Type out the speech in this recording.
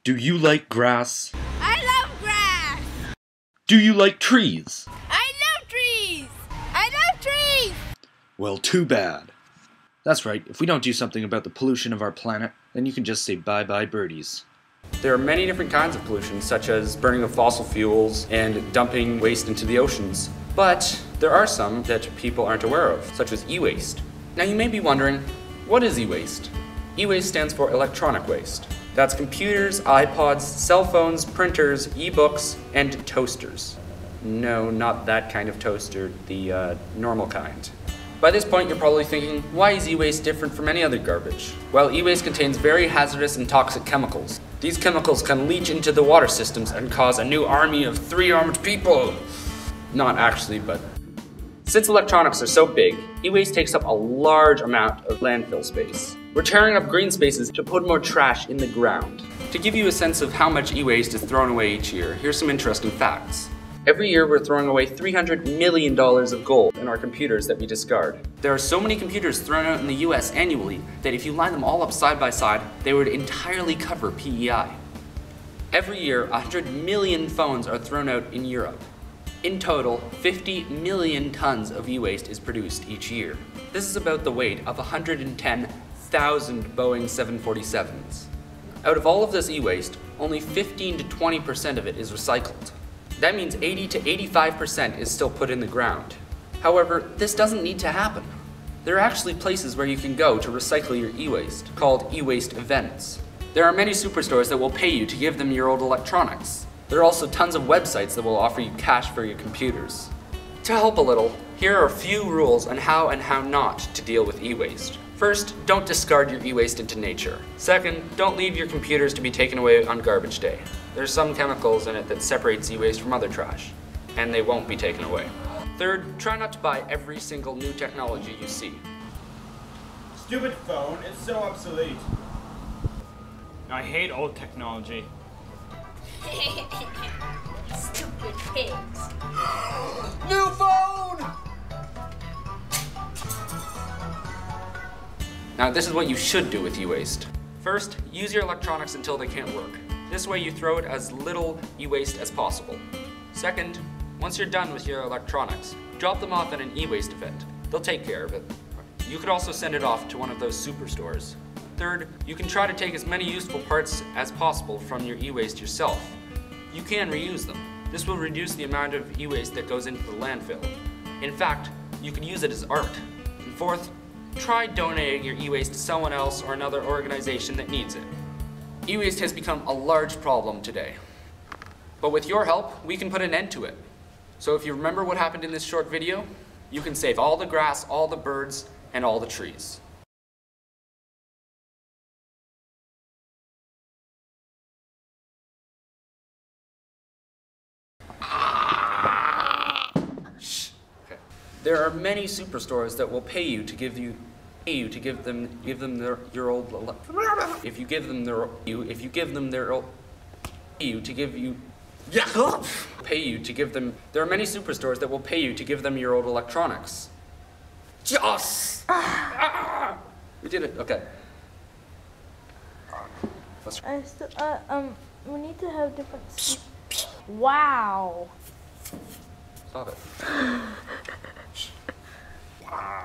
Do you like grass? I love grass! Do you like trees? I love trees! I love trees! Well, too bad. That's right, if we don't do something about the pollution of our planet, then you can just say bye-bye birdies. There are many different kinds of pollution, such as burning of fossil fuels and dumping waste into the oceans. But there are some that people aren't aware of, such as e-waste. Now you may be wondering, what is e-waste? E-waste stands for electronic waste. That's computers, iPods, cell phones, printers, e-books, and toasters. No, not that kind of toaster, the normal kind. By this point, you're probably thinking, why is e-waste different from any other garbage? Well, e-waste contains very hazardous and toxic chemicals. These chemicals can leach into the water systems and cause a new army of 3 armed people. Not actually, but... Since electronics are so big, e-waste takes up a large amount of landfill space. We're tearing up green spaces to put more trash in the ground. To give you a sense of how much e-waste is thrown away each year, here's some interesting facts. Every year we're throwing away $300 million of gold in our computers that we discard. There are so many computers thrown out in the US annually that if you line them all up side by side, they would entirely cover PEI. Every year, 100 million phones are thrown out in Europe. In total, 50 million tons of e-waste is produced each year. This is about the weight of 110,000 Boeing 747s. Out of all of this e-waste, only 15 to 20% of it is recycled. That means 80 to 85% is still put in the ground. However, this doesn't need to happen. There are actually places where you can go to recycle your e-waste, called e-waste events. There are many superstores that will pay you to give them your old electronics. There are also tons of websites that will offer you cash for your computers. To help a little, here are a few rules on how and how not to deal with e-waste. First, don't discard your e-waste into nature. Second, don't leave your computers to be taken away on garbage day. There's some chemicals in it that separates e-waste from other trash, and they won't be taken away. Third, try not to buy every single new technology you see. Stupid phone, it's so obsolete. I hate old technology. Stupid pigs. New phone! Now this is what you should do with e-waste. First, use your electronics until they can't work. This way you throw it as little e-waste as possible. Second, once you're done with your electronics, drop them off at an e-waste event. They'll take care of it. You could also send it off to one of those superstores. Third, you can try to take as many useful parts as possible from your e-waste yourself. You can reuse them. This will reduce the amount of e-waste that goes into the landfill. In fact, you could use it as art. And fourth, try donating your e-waste to someone else or another organization that needs it. E-waste has become a large problem today. But with your help, we can put an end to it. So if you remember what happened in this short video, you can save all the grass, all the birds, and all the trees. There are many superstores that will pay you to give them your old if you give them their there are many superstores that will pay you to give them your old electronics. Yes! We did it. Okay. We need to have different. Wow. Stop it. Wow.